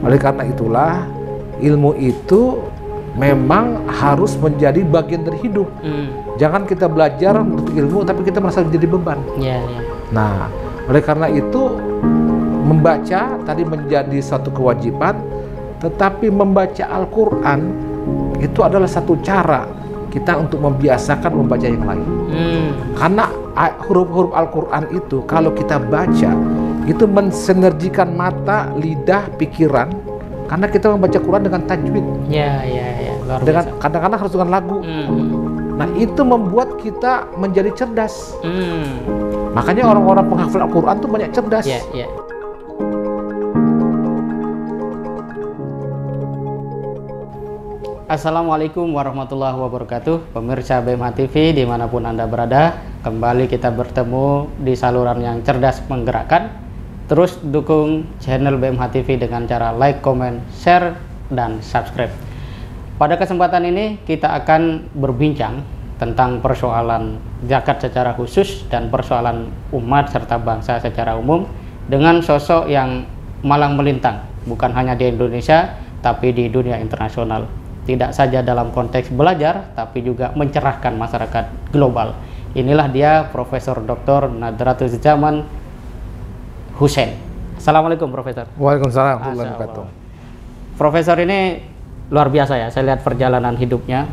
Oleh karena itulah ilmu itu memang harus menjadi bagian dari hidup. Jangan kita belajar untuk ilmu tapi kita merasa jadi beban. Nah, oleh karena itu membaca tadi menjadi satu kewajiban, tetapi membaca Al-Quran itu adalah satu cara kita untuk membiasakan membaca yang lain. Karena huruf-huruf Al-Quran itu kalau kita baca itu mensinergikan mata, lidah, pikiran. Karena kita membaca Quran dengan tajwid. Dengan kadang-kadang harus dengan lagu. Nah, itu membuat kita menjadi cerdas. Makanya orang-orang penghafal Al-Quran tuh banyak cerdas. Assalamualaikum warahmatullahi wabarakatuh. Pemirsa BMH TV dimanapun Anda berada, kembali kita bertemu di saluran yang cerdas menggerakkan. Terus dukung channel BMH TV dengan cara like, comment, share, dan subscribe. Pada kesempatan ini kita akan berbincang tentang persoalan zakat secara khusus dan persoalan umat serta bangsa secara umum dengan sosok yang malang melintang, bukan hanya di Indonesia tapi di dunia internasional. Tidak saja dalam konteks belajar tapi juga mencerahkan masyarakat global. Inilah dia Profesor Dr. Nadratul Zaman Hussein. Assalamualaikum Profesor. Waalaikumsalam warahmatullahi wabarakatuh. Profesor ini luar biasa ya, saya lihat perjalanan hidupnya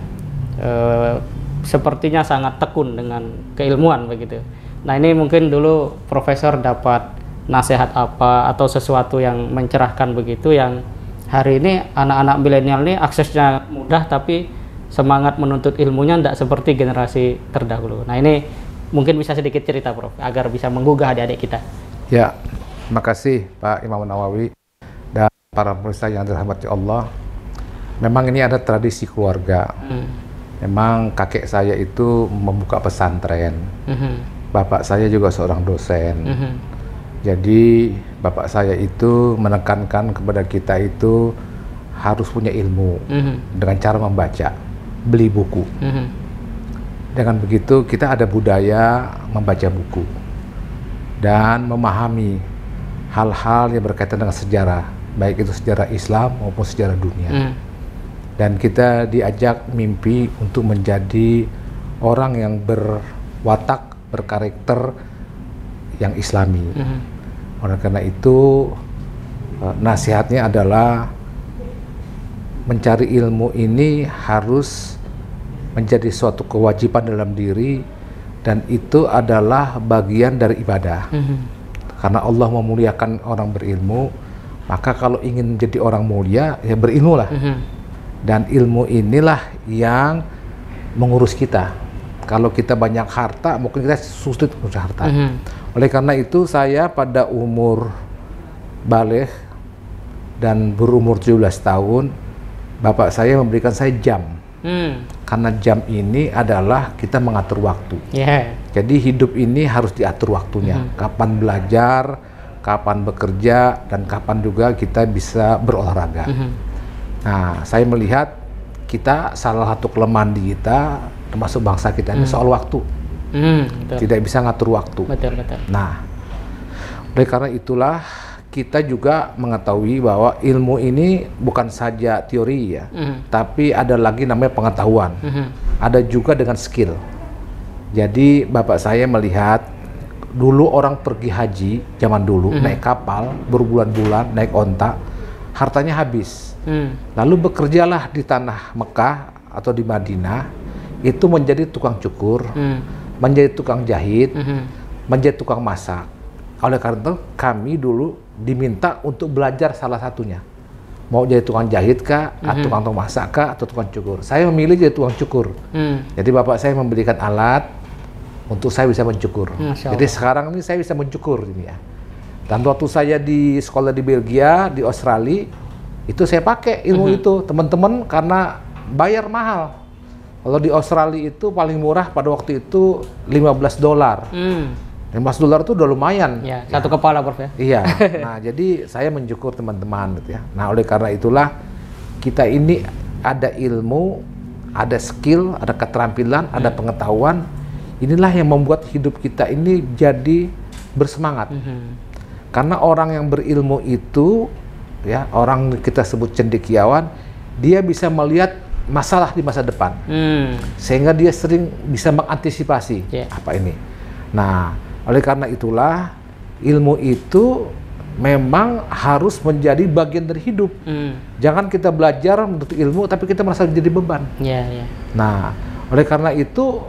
sepertinya sangat tekun dengan keilmuan begitu. Nah, ini mungkin dulu Profesor dapat nasihat apa atau sesuatu yang mencerahkan begitu, yang hari ini anak-anak milenial ini aksesnya mudah tapi semangat menuntut ilmunya tidak seperti generasi terdahulu. Nah, ini mungkin bisa sedikit cerita Prof, agar bisa menggugah adik-adik kita. Ya, terima kasih Pak Imam Nawawi dan para pemirsa yang dirahmati Allah. Memang ini ada tradisi keluarga. Memang kakek saya itu membuka pesantren. Bapak saya juga seorang dosen. Jadi bapak saya itu menekankan kepada kita itu harus punya ilmu dengan cara membaca, beli buku. Dengan begitu kita ada budaya membaca buku dan memahami hal-hal yang berkaitan dengan sejarah, baik itu sejarah Islam maupun sejarah dunia. Dan kita diajak mimpi untuk menjadi orang yang berwatak, berkarakter yang Islami. Oleh karena itu nasihatnya adalah mencari ilmu ini harus menjadi suatu kewajiban dalam diri, dan itu adalah bagian dari ibadah. Karena Allah memuliakan orang berilmu, maka kalau ingin menjadi orang mulia ya berilmulah. Dan ilmu inilah yang mengurus kita. Kalau kita banyak harta, mungkin kita sulit mengurus harta. Oleh karena itu saya pada umur baligh dan berumur 17 tahun, bapak saya memberikan saya jam. Karena jam ini adalah kita mengatur waktu. Jadi hidup ini harus diatur waktunya. Kapan belajar, kapan bekerja, dan kapan juga kita bisa berolahraga. Nah, saya melihat kita salah satu kelemahan di kita, termasuk bangsa kita ini soal waktu. Tidak bisa ngatur waktu. Nah, oleh karena itulah kita juga mengetahui bahwa ilmu ini bukan saja teori ya, tapi ada lagi namanya pengetahuan. Ada juga dengan skill. Jadi bapak saya melihat dulu orang pergi haji zaman dulu naik kapal berbulan-bulan, naik onta, hartanya habis. Lalu bekerjalah di tanah Mekah atau di Madinah, itu menjadi tukang cukur, menjadi tukang jahit, menjadi tukang masak. Oleh karena itu kami dulu diminta untuk belajar salah satunya. Mau jadi tukang jahit kah, atau tukang masak kah, atau tukang cukur. Saya memilih jadi tukang cukur. Jadi bapak saya memberikan alat untuk saya bisa mencukur. Jadi sekarang ini saya bisa mencukur ini ya. Dan waktu saya di sekolah di Belgia, di Australia, itu saya pakai ilmu itu, teman-teman, karena bayar mahal. Kalau di Australia itu paling murah pada waktu itu $15. $15 itu udah lumayan. Ya, satu kepala Prof ya. Iya. Nah, jadi saya mencukur teman-teman gitu ya. Nah, oleh karena itulah kita ini ada ilmu, ada skill, ada keterampilan, ada pengetahuan. Inilah yang membuat hidup kita ini jadi bersemangat. Karena orang yang berilmu itu ya, orang kita sebut cendekiawan, dia bisa melihat masalah di masa depan, sehingga dia sering bisa mengantisipasi apa ini. Nah, oleh karena itulah ilmu itu memang harus menjadi bagian dari hidup. Jangan kita belajar menuntut ilmu tapi kita merasa jadi beban. Nah, oleh karena itu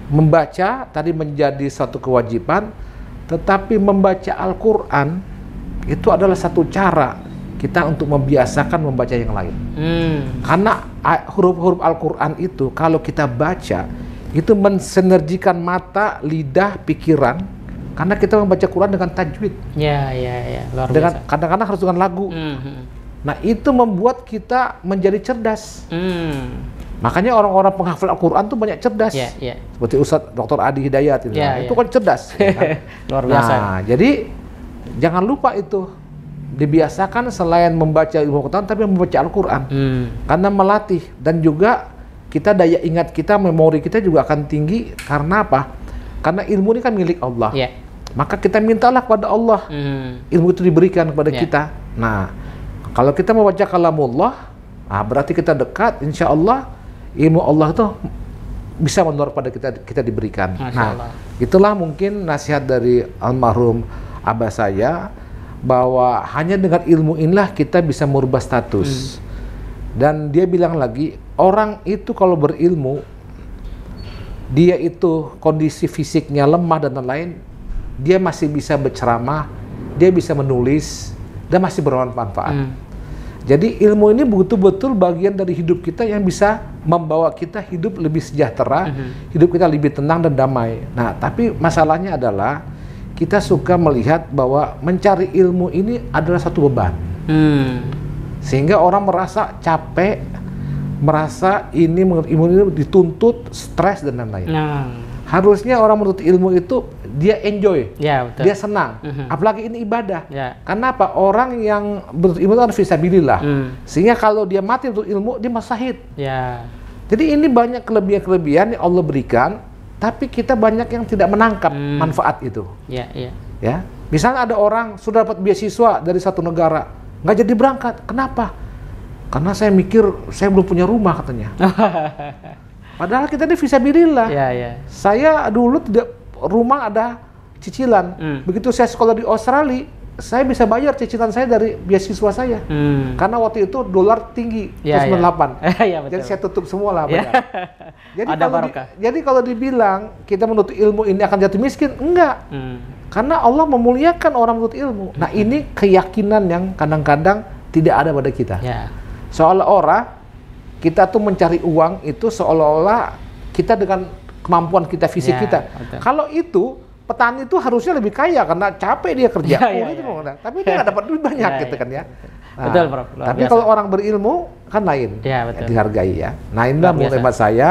membaca tadi menjadi suatu kewajiban, tetapi membaca Al-Quran itu adalah satu cara kita untuk membiasakan membaca yang lain. Karena huruf-huruf Al-Quran itu kalau kita baca itu mensinergikan mata, lidah, pikiran. Karena kita membaca Quran dengan tajwid. Luar dengan biasa. kadang-kadang harus dengan lagu. Nah, itu membuat kita menjadi cerdas. Makanya orang-orang penghafal Al-Quran tuh banyak cerdas. Seperti Ustadz Dr. Adi Hidayat itu kan cerdas. Ya kan? Luar biasa. Nah, jadi jangan lupa itu dibiasakan selain membaca ilmu Quran tapi membaca Al-Quran. Karena melatih dan juga kita daya ingat kita, memori kita juga akan tinggi. Karena apa? Karena ilmu ini kan milik Allah. Maka kita mintalah kepada Allah ilmu itu diberikan kepada kita. Nah, kalau kita membaca kalamullah, berarti kita dekat, insya Allah ilmu Allah itu bisa menular pada kita diberikan. Nah, itulah mungkin nasihat dari almarhum abah saya, bahwa hanya dengan ilmu inilah kita bisa merubah status. Dan dia bilang lagi, orang itu kalau berilmu, dia itu kondisi fisiknya lemah dan lain-lain, dia masih bisa berceramah, dia bisa menulis, dan masih bermanfaat. Jadi ilmu ini betul-betul bagian dari hidup kita yang bisa membawa kita hidup lebih sejahtera, hidup kita lebih tenang dan damai. Nah, tapi masalahnya adalah kita suka melihat bahwa mencari ilmu ini adalah satu beban. Sehingga orang merasa capek, merasa ilmu ini dituntut, stres dan lain-lain. Harusnya orang menuntut ilmu itu dia enjoy, dia senang. Apalagi ini ibadah. Karena apa? Orang yang menuntut ilmu itu kan fisabilillah. Sehingga kalau dia mati untuk ilmu, dia masahid. Jadi ini banyak kelebihan-kelebihan yang Allah berikan, tapi kita banyak yang tidak menangkap manfaat itu. Ya, misalnya ada orang sudah dapat beasiswa dari satu negara, nggak jadi berangkat. Kenapa? Karena saya mikir saya belum punya rumah katanya. Padahal kita ini fisabilillah. Saya dulu tidak rumah ada cicilan. Begitu saya sekolah di Australia, saya bisa bayar cicilan saya dari beasiswa saya. Karena waktu itu dolar tinggi, 98. Jadi saya tutup semua lah. Jadi kalau dibilang kita menuntut ilmu ini akan jatuh miskin, enggak. Karena Allah memuliakan orang menuntut ilmu. Nah, ini keyakinan yang kadang-kadang tidak ada pada kita. Seolah-olah kita tuh mencari uang itu seolah-olah kita dengan kemampuan kita, fisik kita. Kalau itu petani itu harusnya lebih kaya karena capek dia kerja. Tapi dia nggak dapat duit banyak gitu kan ya. Betul, Prof. Tapi kalau orang berilmu kan lain, dihargai ya. Nah, inilah menurut hemat saya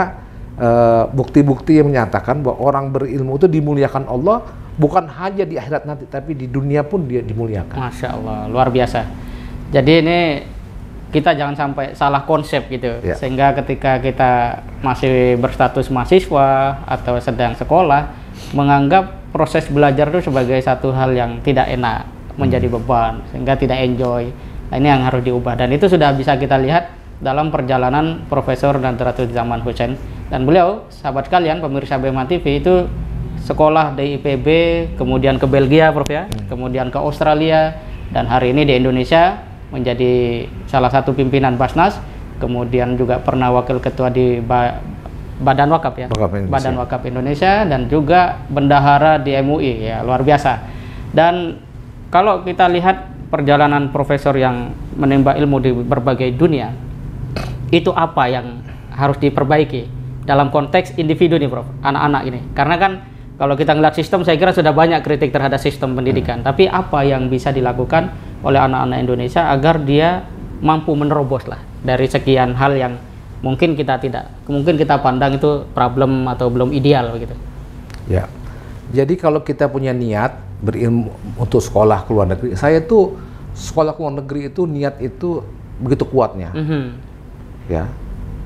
bukti-bukti yang menyatakan bahwa orang berilmu itu dimuliakan Allah, bukan hanya di akhirat nanti, tapi di dunia pun dia dimuliakan. Masya Allah, luar biasa. Jadi ini kita jangan sampai salah konsep gitu, sehingga ketika kita masih berstatus mahasiswa atau sedang sekolah, menganggap proses belajar itu sebagai satu hal yang tidak enak, menjadi beban, sehingga tidak enjoy. Nah, ini yang harus diubah, dan itu sudah bisa kita lihat dalam perjalanan Profesor Nadratul Zaman Husain. Dan beliau, sahabat kalian, pemirsa BMA TV, itu sekolah di IPB, kemudian ke Belgia, Prof ya, kemudian ke Australia, dan hari ini di Indonesia menjadi salah satu pimpinan Basnas, kemudian juga pernah wakil ketua di Badan Wakaf ya, Badan Wakaf Indonesia, dan juga bendahara di MUI ya, luar biasa. Dan kalau kita lihat perjalanan profesor yang menimba ilmu di berbagai dunia, itu apa yang harus diperbaiki dalam konteks individu nih, Prof, anak-anak ini? Karena kan kalau kita ngeliat sistem, saya kira sudah banyak kritik terhadap sistem pendidikan, tapi apa yang bisa dilakukan oleh anak-anak Indonesia agar dia mampu menerobos lah dari sekian hal yang mungkin kita pandang itu problem atau belum ideal begitu. Ya, jadi kalau kita punya niat berilmu untuk sekolah ke luar negeri, saya tuh sekolah ke luar negeri itu niat itu begitu kuatnya, ya,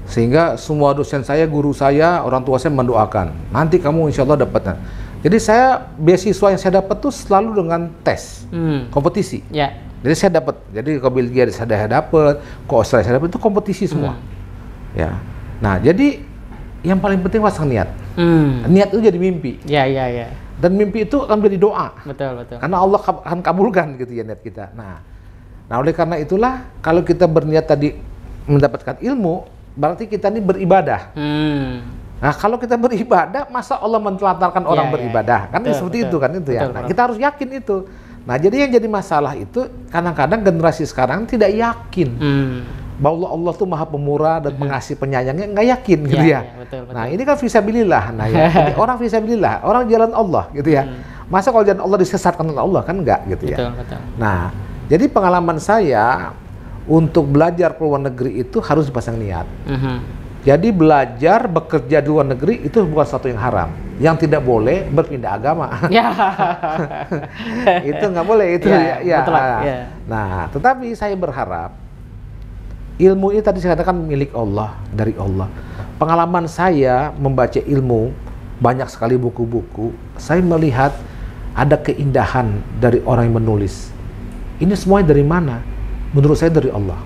sehingga semua dosen saya, guru saya, orang tua saya mendoakan, nanti kamu insya Allah dapatnya. Jadi saya beasiswa yang saya dapat tuh selalu dengan tes, kompetisi. Jadi saya dapat, jadi ke Belgia saya dapat, ke Australia saya dapat, itu kompetisi semua. Ya. Nah, jadi yang paling penting pasang niat. Niat itu jadi mimpi. Ya. Dan mimpi itu akan menjadi doa. Betul. Karena Allah akan kabulkan gitu ya niat kita. Nah, oleh karena itulah kalau kita berniat tadi mendapatkan ilmu, berarti kita ini beribadah. Nah, kalau kita beribadah, masa Allah mentelantarkan orang beribadah? Kan seperti itu kan itu ya. Nah, kita harus yakin itu. Nah, jadi yang jadi masalah itu kadang-kadang generasi sekarang tidak yakin bahwa Allah tuh maha pemurah dan pengasih penyayangnya, nggak yakin gitu ya. Betul. Nah, ini kan fisabilillah. Nah, ya. Jadi orang fisabilillah, orang jalan Allah gitu ya. Masa kalau jalan Allah disesatkan oleh Allah kan enggak gitu ya. Betul. Nah, jadi pengalaman saya untuk belajar ke luar negeri itu harus dipasang niat. Jadi belajar bekerja di luar negeri itu bukan sesuatu yang haram. Yang tidak boleh berpindah agama. Itu nggak boleh itu ya. Betul, Nah, tetapi saya berharap ilmu ini tadi saya katakan milik Allah, dari Allah. Pengalaman saya membaca ilmu, banyak sekali buku-buku, saya melihat ada keindahan dari orang yang menulis. Ini semuanya dari mana? Menurut saya dari Allah.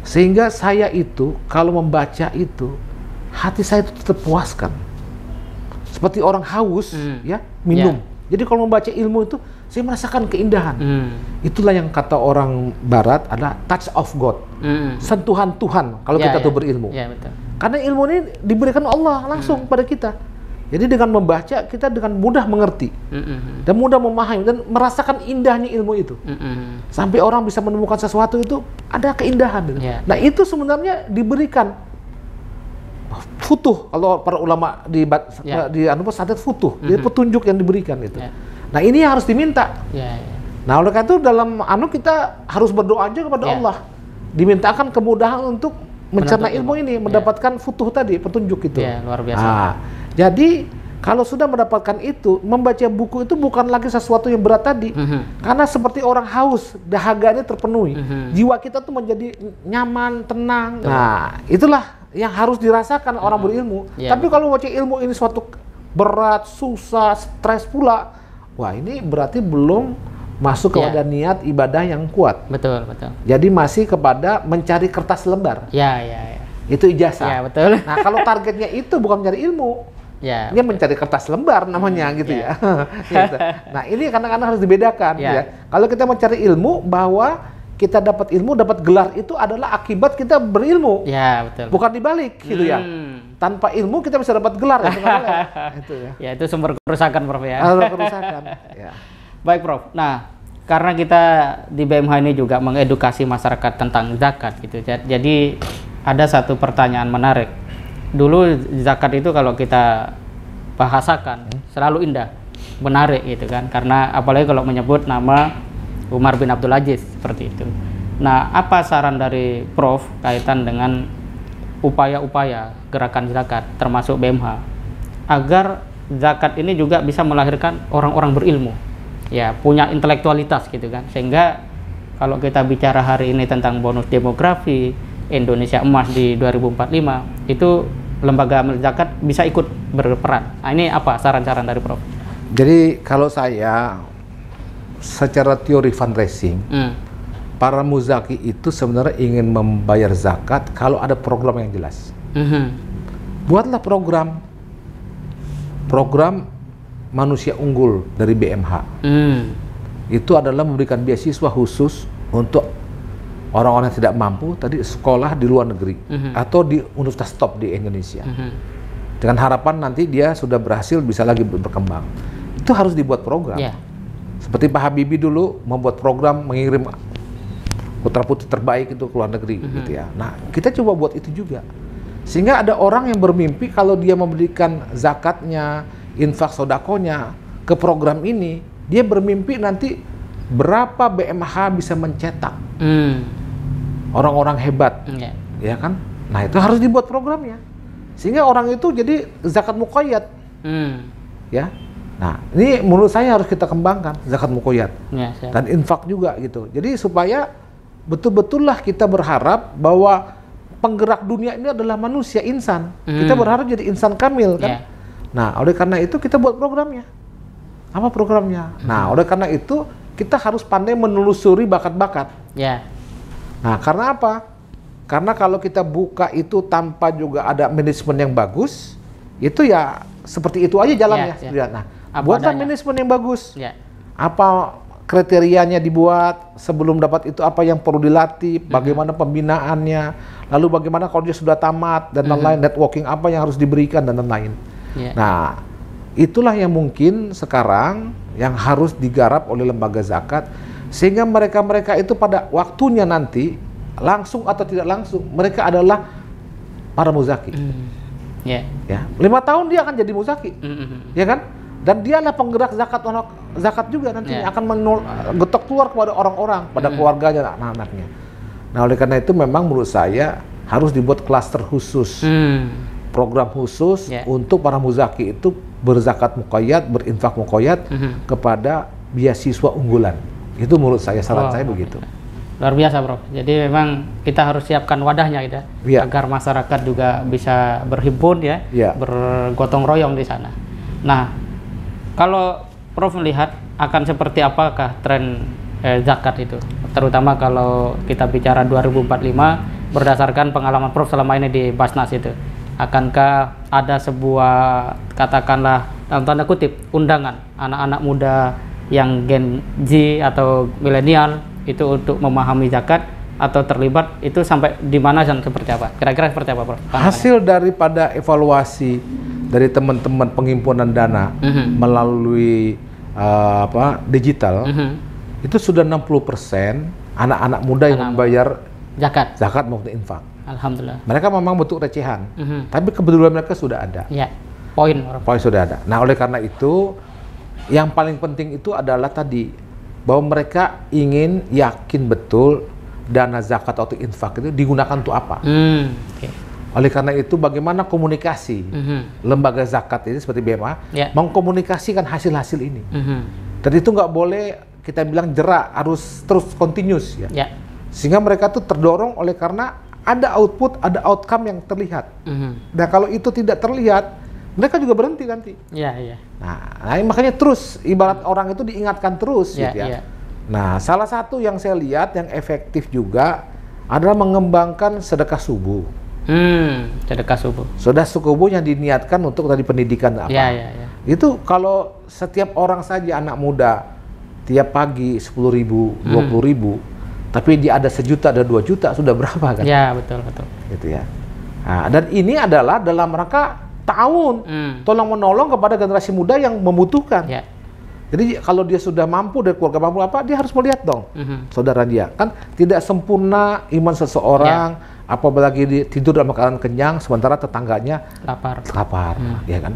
Sehingga saya itu kalau membaca itu, hati saya itu terpuaskan. Seperti orang haus, ya minum. Jadi kalau membaca ilmu itu, saya merasakan keindahan. Itulah yang kata orang Barat adalah touch of God, sentuhan Tuhan. Kalau kita tuh berilmu, betul. Karena ilmu ini diberikan Allah langsung pada kita. Jadi dengan membaca kita dengan mudah mengerti dan mudah memahami dan merasakan indahnya ilmu itu. Sampai orang bisa menemukan sesuatu itu ada keindahan. Nah, itu sebenarnya diberikan futuh. Kalau para ulama di sadar futuh, jadi petunjuk yang diberikan itu. Nah, ini yang harus diminta. Nah, oleh karena itu dalam kita harus berdoa aja kepada Allah. Dimintakan kemudahan untuk mencerna ilmu ini, mendapatkan futuh tadi, petunjuk itu. Luar biasa. Jadi kalau sudah mendapatkan itu, membaca buku itu bukan lagi sesuatu yang berat tadi. Karena seperti orang haus, dahaganya terpenuhi. Jiwa kita tuh menjadi nyaman, tenang. Nah, itulah yang harus dirasakan orang berilmu. Tapi kalau baca ilmu ini suatu berat, susah, stres pula, wah ini berarti belum masuk kepada niat ibadah yang kuat. Betul. Jadi masih kepada mencari kertas lembar. Itu ijazah. Betul. Nah, kalau targetnya itu bukan mencari ilmu, dia mencari kertas lembar namanya gitu ya. Gitu. Nah, ini kadang-kadang harus dibedakan. Ya. Kalau kita mencari ilmu, bahwa kita dapat ilmu, dapat gelar itu adalah akibat kita berilmu. Betul. Bukan dibalik gitu ya. Tanpa ilmu kita bisa dapat gelar. Itu ya. Itu sumber kerusakan, Prof ya. Kerusakan. Baik, Prof. Nah, karena kita di BMH ini juga mengedukasi masyarakat tentang zakat gitu. Jadi ada satu pertanyaan menarik. Dulu zakat itu kalau kita bahasakan selalu indah, menarik gitu kan. Karena apalagi kalau menyebut nama Umar bin Abdul Aziz seperti itu. Nah, apa saran dari Prof kaitan dengan upaya-upaya gerakan zakat termasuk BMH agar zakat ini juga bisa melahirkan orang-orang berilmu, ya punya intelektualitas gitu kan, sehingga kalau kita bicara hari ini tentang bonus demografi Indonesia emas di 2045 itu lembaga amal zakat bisa ikut berperan. Nah, ini apa saran-saran dari Prof? Jadi kalau saya secara teori fundraising, para muzaki itu sebenarnya ingin membayar zakat kalau ada program yang jelas. Buatlah program manusia unggul dari BMH. Itu adalah memberikan beasiswa khusus untuk orang-orang yang tidak mampu tadi sekolah di luar negeri atau di universitas top di Indonesia. Dengan harapan nanti dia sudah berhasil bisa lagi berkembang. Itu harus dibuat program. Seperti Pak Habibie dulu membuat program mengirim putra-putri terbaik itu ke luar negeri gitu ya. Nah, kita coba buat itu juga. Sehingga ada orang yang bermimpi kalau dia memberikan zakatnya, infak sodakonya ke program ini, dia bermimpi nanti berapa BMH bisa mencetak orang-orang hebat, ya kan? Nah, itu harus dibuat programnya, sehingga orang itu jadi zakat muqayyad, ya. Nah, ini menurut saya harus kita kembangkan zakat muqayyad dan infak juga gitu. Jadi supaya betul-betullah kita berharap bahwa penggerak dunia ini adalah manusia, insan. Kita berharap jadi insan kamil kan. Nah, oleh karena itu kita buat programnya. Apa programnya? Nah, oleh karena itu kita harus pandai menelusuri bakat-bakat. Ya. Nah, karena apa? Karena kalau kita buka itu tanpa juga ada manajemen yang bagus, itu ya seperti itu aja jalannya. Ya. Nah, buatlah adanya. manajemen yang bagus. Ya. Apa kriterianya dibuat, sebelum dapat itu apa yang perlu dilatih, bagaimana pembinaannya, lalu bagaimana kalau dia sudah tamat dan lain-lain, networking apa yang harus diberikan dan lain-lain. Ya. Nah, itulah yang mungkin sekarang yang harus digarap oleh lembaga zakat, sehingga mereka-mereka itu pada waktunya nanti langsung atau tidak langsung mereka adalah para muzaki. Ya. Ya, 5 tahun dia akan jadi muzaki, ya kan? Dan dia adalah penggerak zakat juga nanti akan getok keluar kepada orang-orang, pada keluarganya, anak-anaknya. Nah, oleh karena itu memang menurut saya harus dibuat klaster khusus, program khusus untuk para muzaki itu berzakat muqayyad, berinfak muqayyad kepada beasiswa unggulan. Itu menurut saya, saran saya begitu. Luar biasa, Prof. Jadi memang kita harus siapkan wadahnya gitu ya, agar masyarakat juga bisa berhimpun ya, bergotong royong di sana. Nah, kalau Prof melihat akan seperti apakah tren zakat itu, terutama kalau kita bicara 2045 berdasarkan pengalaman Prof selama ini di Basnas itu, akankah ada sebuah, katakanlah dalam tanda kutip, undangan anak-anak muda yang Gen Z atau milenial itu untuk memahami zakat atau terlibat itu sampai di mana dan seperti apa? Kira-kira seperti apa, Prof? Hasil daripada evaluasi dari teman-teman pengimpunan dana melalui digital, itu sudah 60% anak-anak muda yang membayar zakat maupun infak. Alhamdulillah. Mereka memang bentuk recehan, tapi kebetulan mereka sudah ada. Ya, poin sudah ada. Nah, oleh karena itu yang paling penting itu adalah tadi bahwa mereka ingin yakin betul dana zakat atau infak itu digunakan untuk apa. Oleh karena itu bagaimana komunikasi lembaga zakat ini seperti BMA mengkomunikasikan hasil-hasil ini. Dan itu nggak boleh kita bilang jerak, harus terus continuous ya. Sehingga mereka tuh terdorong oleh karena ada output, ada outcome yang terlihat. Nah, kalau itu tidak terlihat, mereka juga berhenti nanti. Nah, makanya terus ibarat orang itu diingatkan terus gitu ya. Nah, salah satu yang saya lihat yang efektif juga adalah mengembangkan sedekah subuh. Sedekah subuh. Sedekah subuh yang diniatkan untuk tadi pendidikan apa? Itu kalau setiap orang saja anak muda tiap pagi 10.000, 20.000, tapi dia ada 1 juta, ada 2 juta, sudah berapa kan? Ya, betul. Gitu ya. Nah, dan ini adalah dalam rangka tahun tolong menolong kepada generasi muda yang membutuhkan. Jadi kalau dia sudah mampu dari keluarga mampu apa, dia harus melihat dong saudara dia. Kan tidak sempurna iman seseorang, apalagi dia tidur dalam keadaan kenyang sementara tetangganya lapar, ya kan?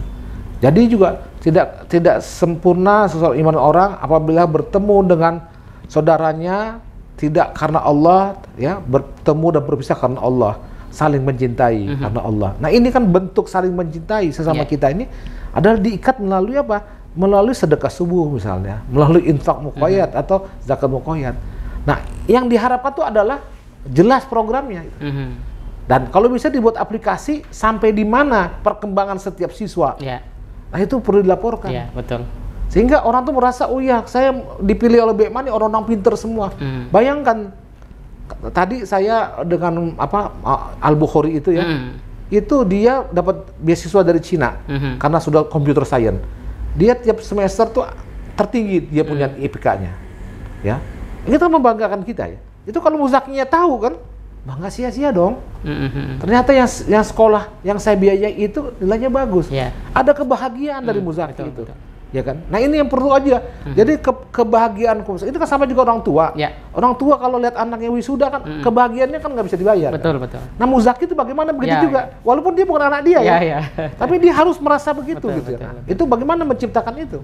Jadi juga tidak sempurna seseorang iman orang apabila bertemu dengan saudaranya tidak karena Allah, ya, bertemu dan berpisah karena Allah, saling mencintai karena Allah. Nah, ini kan bentuk saling mencintai sesama kita ini adalah diikat melalui apa? Melalui sedekah subuh misalnya, melalui infak muqayyad atau zakat muqayyad. Nah, yang diharapkan itu adalah jelas programnya. Dan kalau bisa dibuat aplikasi sampai di mana perkembangan setiap siswa. Nah, itu perlu dilaporkan. Betul. Sehingga orang tuh merasa, oh ya, saya dipilih oleh BMA nih orang-orang pinter semua. Bayangkan tadi saya dengan Al-Bukhari itu ya, itu dia dapat beasiswa dari Cina karena sudah computer science. Dia tiap semester tuh tertinggi dia punya IPK-nya, ya. Itu membanggakan kita ya. Itu kalau muzakinya tahu kan, bangga sia-sia dong. Ternyata yang sekolah yang saya biayai itu nilainya bagus. Ada kebahagiaan dari muzaki itu. Ya kan? Nah, ini yang perlu aja. Jadi kebahagiaan itu kan sama juga orang tua. Orang tua kalau lihat anaknya wisuda kan kebahagiaannya kan nggak bisa dibayar. Betul. Nah, muzaki itu bagaimana begitu juga. Walaupun dia bukan anak dia ya. Tapi dia harus merasa begitu gitu. Betul. Itu bagaimana menciptakan itu?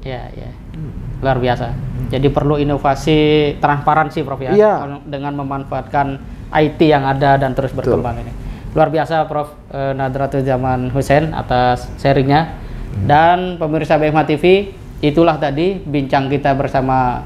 Luar biasa. Jadi perlu inovasi transparansi, Prof ya. Dengan memanfaatkan IT yang ada dan terus berkembang ini. Luar biasa, Prof Nadratul Zaman Hussein atas sharingnya. Dan pemirsa BMA TV, itulah tadi bincang kita bersama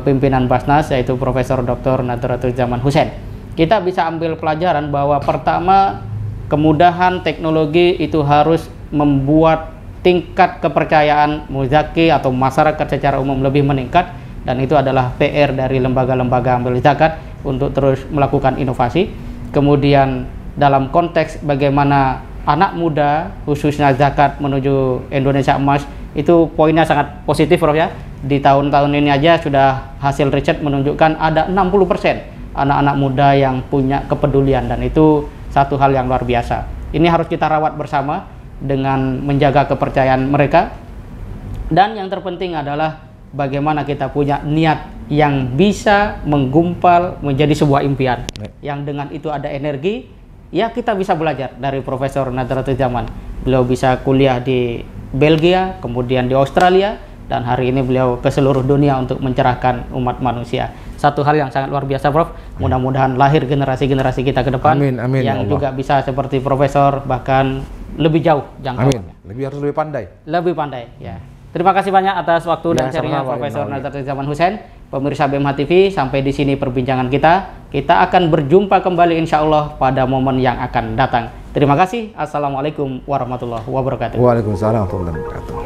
pimpinan Basnas, yaitu Profesor Dr. Nadratul Zaman Hussein. Kita bisa ambil pelajaran bahwa pertama, kemudahan teknologi itu harus membuat tingkat kepercayaan muzaki atau masyarakat secara umum lebih meningkat. dan itu adalah PR dari lembaga-lembaga amil zakat untuk terus melakukan inovasi. Kemudian dalam konteks bagaimana anak muda khususnya zakat menuju Indonesia emas, itu poinnya sangat positif Prof ya. Di tahun-tahun ini aja sudah hasil riset menunjukkan ada 60% anak-anak muda yang punya kepedulian, dan itu satu hal yang luar biasa. Ini harus kita rawat bersama dengan menjaga kepercayaan mereka. Dan yang terpenting adalah bagaimana kita punya niat yang bisa menggumpal menjadi sebuah impian, yang dengan itu ada energi. Ya, kita bisa belajar dari Profesor Nadratul Zaman. Beliau bisa kuliah di Belgia, kemudian di Australia, dan hari ini beliau ke seluruh dunia untuk mencerahkan umat manusia. Satu hal yang sangat luar biasa, Prof. Mudah-mudahan lahir generasi-generasi kita ke depan yang juga bisa seperti Profesor, bahkan lebih jauh jangkauannya. Harus lebih pandai. Lebih pandai, ya. Terima kasih banyak atas waktu dan sharingnya Profesor Nadratul Zaman Husain. Pemirsa BMH TV, sampai di sini perbincangan kita. Kita akan berjumpa kembali insya Allah pada momen yang akan datang. Terima kasih. Assalamualaikum warahmatullahi wabarakatuh. Waalaikumsalam warahmatullahi wabarakatuh.